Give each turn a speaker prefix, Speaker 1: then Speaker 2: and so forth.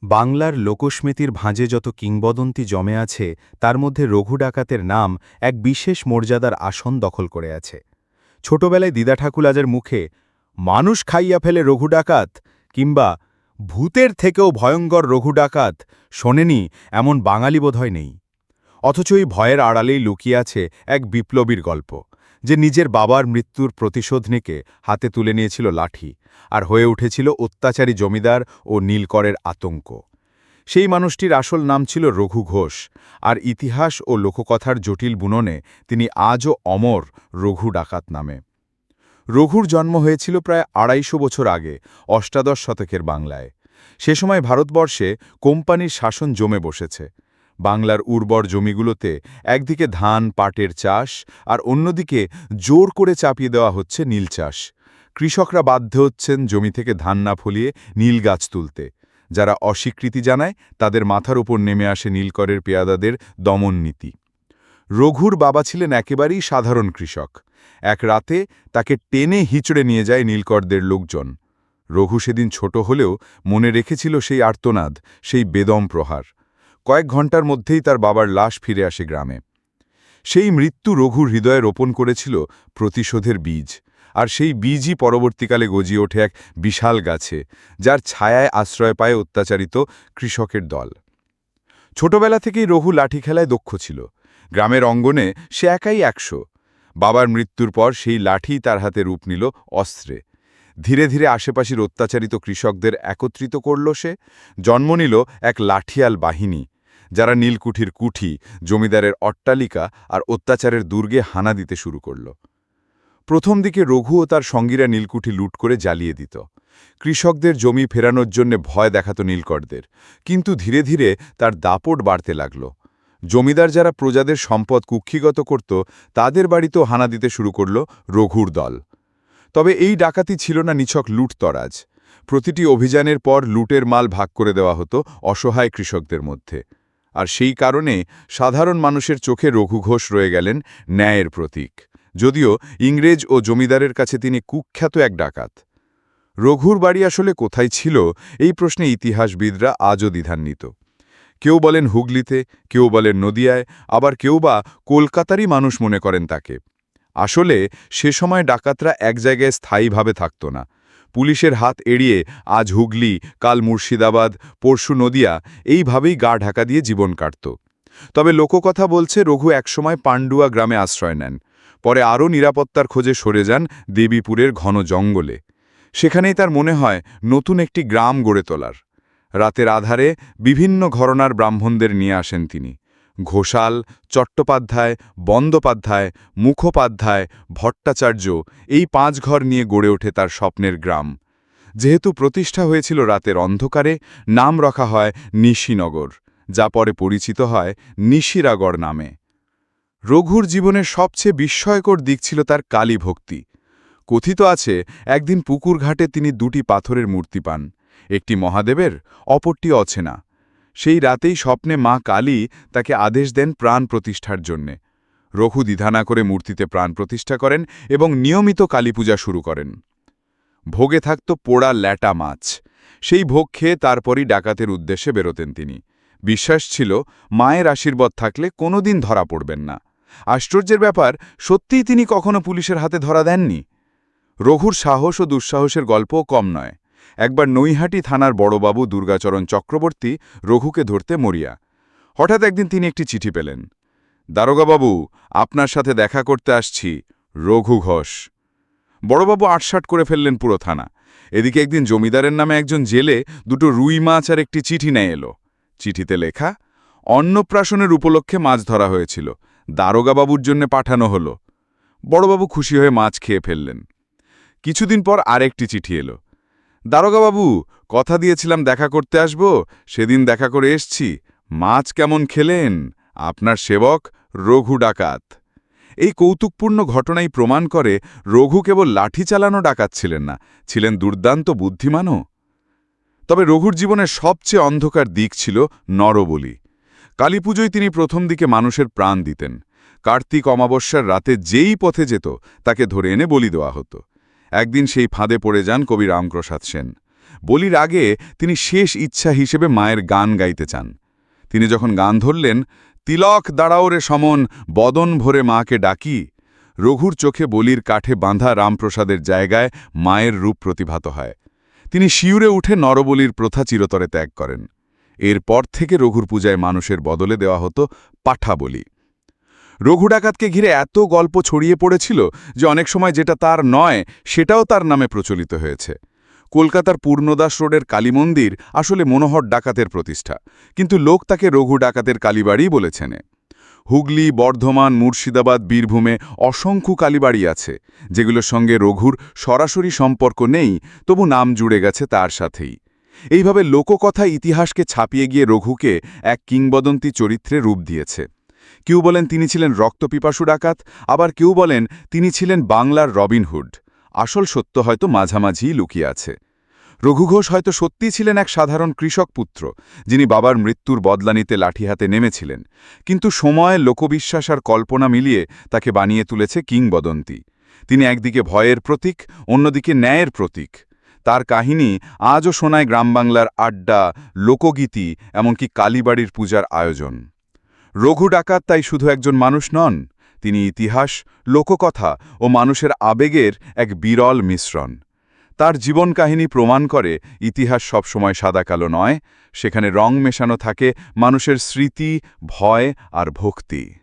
Speaker 1: বাংলার লোকস্মৃতির ভাঁজে যত কিংবদন্তি জমে আছে তার মধ্যে রঘু ডাকাতের নাম এক বিশেষ মর্যাদার আসন দখল করে আছে। ছোটবেলায় দিদা ঠাকুরাজের মুখে মানুষ খাইয়া ফেলে রঘু ডাকাত কিংবা ভূতের থেকেও ভয়ঙ্কর রঘু ডাকাত শোনেনি এমন বাঙালি বোধহয় নেই। অথচ এই ভয়ের আড়ালেই লুকিয়ে আছে এক বিপ্লবীর গল্প, যে নিজের বাবার মৃত্যুর প্রতিশোধ নিকে হাতে তুলে নিয়েছিল লাঠি আর হয়ে উঠেছিল অত্যাচারী জমিদার ও নীলকরের আতঙ্ক। সেই মানুষটির আসল নাম ছিল রঘু ঘোষ, আর ইতিহাস ও লোককথার জটিল বুননে তিনি আজও অমর রঘু ডাকাত নামে। রঘুর জন্ম হয়েছিল প্রায় ২৫০ বছর আগে অষ্টাদশ শতকের বাংলায়। সে সময় ভারতবর্ষে কোম্পানির শাসন জমে বসেছে। বাংলার উর্বর জমিগুলোতে একদিকে ধান পাটের চাষ আর অন্যদিকে জোর করে চাপিয়ে দেওয়া হচ্ছে নীল চাষ। কৃষকরা বাধ্য হচ্ছেন জমি থেকে ধান না ফলিয়ে নীল গাছ তুলতে। যারা অস্বীকৃতি জানায় তাদের মাথার উপর নেমে আসে নীলকরের পেয়াদাদের দমন নীতি। রঘুর বাবা ছিলেন একেবারেই সাধারণ কৃষক। এক রাতে তাকে টেনে হিচড়ে নিয়ে যায় নীলকরদের লোকজন। রঘু সেদিন ছোট হলেও মনে রেখেছিল সেই আর্তনাদ, সেই বেদম প্রহার। কয়েক ঘণ্টার মধ্যেই তার বাবার লাশ ফিরে আসে গ্রামে। সেই মৃত্যু রঘুর হৃদয়ে রোপণ করেছিল প্রতিশোধের বীজ, আর সেই বীজই পরবর্তীকালে গজিয়ে ওঠে এক বিশাল গাছে, যার ছায়ায় আশ্রয় পায় অত্যাচারিত কৃষকের দল। ছোটবেলা থেকেই রঘু লাঠি খেলায় দক্ষ ছিল। গ্রামের অঙ্গনে সে একাই ১০০। বাবার মৃত্যুর পর সেই লাঠি তার হাতে রূপ নিল অস্ত্রে। ধীরে ধীরে আশেপাশের অত্যাচারিত কৃষকদের একত্রিত করল সে। জন্ম নিল এক লাঠিয়াল বাহিনী, যারা নীলকুঠির কুঠি, জমিদারের অট্টালিকা আর অত্যাচারের দুর্গে হানা দিতে শুরু করল। প্রথম দিকে রঘু ও তার সঙ্গীরা নীলকুঠি লুট করে জ্বালিয়ে দিত। কৃষকদের জমি ফেরানোর জন্য ভয় দেখাত নীলকরদের, কিন্তু ধীরে ধীরে তার দাপট বাড়তে লাগল। জমিদার যারা প্রজাদের সম্পদ কুক্ষিগত করত, তাদের বাড়িতেও হানা দিতে শুরু করল রঘুর দল। তবে এই ডাকাতি ছিল না নিছক লুটতরাজ। প্রতিটি অভিযানের পর লুটের মাল ভাগ করে দেওয়া হতো অসহায় কৃষকদের মধ্যে। আর সেই কারণে সাধারণ মানুষের চোখে রঘু ঘোষ রয়ে গেলেন ন্যায়ের প্রতীক, যদিও ইংরেজ ও জমিদারের কাছে তিনি কুখ্যাত এক ডাকাত। রঘুর বাড়ি আসলে কোথায় ছিল, এই প্রশ্নে ইতিহাসবিদরা আজও দ্বিধান্বিত। কেউ বলেন হুগলিতে, কেউ বলেন নদিয়ায়, আবার কেউ বা কলকাতারই মানুষ মনে করেন তাকে। আসলে সে সময় ডাকাতরা এক জায়গায় স্থায়ীভাবে থাকত না। পুলিশের হাত এড়িয়ে আজ হুগলি, কাল মুর্শিদাবাদ, পরশু নদিয়া, এইভাবেই গা ঢাকা দিয়ে জীবন কাটত। তবে লোককথা বলছে রঘু একসময় পান্ডুয়া গ্রামে আশ্রয় নেন, পরে আরও নিরাপত্তার খোঁজে সরে যান দেবীপুরের ঘন জঙ্গলে। সেখানেই তার মনে হয় নতুন একটি গ্রাম গড়ে তোলার। রাতের আধারে বিভিন্ন ঘরানার ব্রাহ্মণদের নিয়ে আসেন তিনি। ঘোষাল, চট্টোপাধ্যায়, বন্দ্যোপাধ্যায়, মুখোপাধ্যায়, ভট্টাচার্য, এই ৫ ঘর নিয়ে গড়ে ওঠে তার স্বপ্নের গ্রাম। যেহেতু প্রতিষ্ঠা হয়েছিল রাতের অন্ধকারে, নাম রাখা হয় নিশিনগর, যা পরে পরিচিত হয় নিশিরাগড় নামে। রঘুর জীবনের সবচেয়ে বিস্ময়কর দিক ছিল তার কালী ভক্তি। কথিত আছে একদিন পুকুর ঘাটে তিনি ২টি পাথরের মূর্তি পান, একটি মহাদেবের, অপরটি অচেনা। সেই রাতেই স্বপ্নে মা কালী তাকে আদেশ দেন প্রাণ প্রতিষ্ঠার জন্যে। রঘু দ্বিধা না করে মূর্তিতে প্রাণ প্রতিষ্ঠা করেন এবং নিয়মিত কালীপূজা শুরু করেন। ভোগে থাকত পোড়া ল্যাটা মাছ। সেই ভোগ খেয়ে তারপরই ডাকাতের উদ্দেশ্যে বেরোতেন তিনি। বিশ্বাস ছিল মায়ের আশীর্বাদ থাকলে কোনোদিন ধরা পড়বেন না। আশ্চর্যের ব্যাপার, সত্যিই তিনি কখনো পুলিশের হাতে ধরা দেননি। রঘুর সাহস ও দুঃসাহসের গল্পও কম নয়। একবার নৈহাটি থানার বড়বাবু দুর্গাচরণ চক্রবর্তী রঘুকে ধরতে মরিয়া। হঠাৎ একদিন তিনি একটি চিঠি পেলেন। দারোগাবাবু, আপনার সাথে দেখা করতে আসছি, রঘু ঘোষ। বড়বাবু আটসাট করে ফেললেন পুরো থানা। এদিকে একদিন জমিদারের নামে একজন জেলে ২টো রুই মাছ আর একটি চিঠি নিয়ে এলো। চিঠিতে লেখা, অন্নপ্রাশনের উপলক্ষে মাছ ধরা হয়েছিল, দারোগাবাবুর জন্য পাঠানো হলো। বড়বাবু খুশি হয়ে মাছ খেয়ে ফেললেন। কিছুদিন পর আরেকটি চিঠি এলো। দারোগাবাবু, কথা দিয়েছিলাম দেখা করতে আসব, সেদিন দেখা করে এসছি, মাছ কেমন খেলেন? আপনার সেবক রঘু ডাকাত। এই কৌতুকপূর্ণ ঘটনাই প্রমাণ করে রঘু কেবল লাঠি চালানো ডাকাত ছিলেন না, ছিলেন দুর্দান্ত বুদ্ধিমানও। তবে রঘুর জীবনের সবচেয়ে অন্ধকার দিক ছিল নরবলি। কালীপুজোয় তিনি প্রথম দিকে মানুষের প্রাণ দিতেন। কার্তিক অমাবস্যার রাতে যেই পথে যেত তাকে ধরে এনে বলি দেওয়া হতো। একদিন সেই ফাঁদে পড়ে যান কবি রামপ্রসাদ সেন।
Speaker 2: বলির আগে তিনি শেষ ইচ্ছা হিসেবে মায়ের গান গাইতে চান। তিনি যখন গান ধরলেন, তিলক দাঁড়াও রে সমন, বদন ভরে মাকে ডাকি, রঘুর চোখে বলির কাঠে বাঁধা রামপ্রসাদের জায়গায় মায়ের রূপ প্রতিভাত হয়। তিনি শিউরে উঠে নরবলির প্রথা চিরতরে ত্যাগ করেন। এরপর থেকে রঘুর পূজায় মানুষের বদলে দেওয়া হতো পাঠা বলি। রঘু ডাকাতকে ঘিরে এত গল্প ছড়িয়ে পড়েছিল যে অনেক সময় যেটা তার নয় সেটাও তার নামে প্রচলিত হয়েছে। কলকাতার পূর্ণদাস রোডের কালীমন্দির আসলে মনোহর ডাকাতের প্রতিষ্ঠা, কিন্তু লোক তাকে রঘু ডাকাতের কালীবাড়ি বলেছেন। হুগলি, বর্ধমান, মুর্শিদাবাদ, বীরভূমে অসংখ্য কালীবাড়ি আছে, যেগুলোর সঙ্গে রঘুর সরাসরি সম্পর্ক নেই, তবু নাম জুড়ে গেছে তার সাথেই। এইভাবে লোককথা ইতিহাসকে ছাপিয়ে গিয়ে রঘুকে এক কিংবদন্তি চরিত্রে রূপ দিয়েছে। কেউ বলেন তিনি ছিলেন রক্তপিপাসু ডাকাত, আবার কেউ বলেন তিনি ছিলেন বাংলার রবিনহুড। আসল সত্য হয়তো মাঝামাঝিই লুকিয়ে আছে। রঘু ঘোষ হয়তো সত্যিই ছিলেন এক সাধারণ কৃষক পুত্র, যিনি বাবার মৃত্যুর বদলা নিতে লাঠি হাতে নেমেছিলেন, কিন্তু সময়, লোকবিশ্বাস আর কল্পনা মিলিয়ে তাকে বানিয়ে তুলেছে কিংবদন্তি। তিনি একদিকে ভয়ের প্রতীক, অন্যদিকে ন্যায়ের প্রতীক। তার কাহিনী আজও শোনায় গ্রামবাংলার আড্ডা, লোকগীতি, এমনকি কালীবাড়ির পূজার আয়োজন। রঘু ডাকাত তাই শুধু একজন মানুষ নন, তিনি ইতিহাস, লোককথা ও মানুষের আবেগের এক বিরল মিশ্রণ। তার জীবন কাহিনী প্রমাণ করে ইতিহাস সবসময় সাদা-কালো নয়, সেখানে রং মেশানো থাকে মানুষের স্মৃতি, ভয় আর ভক্তি।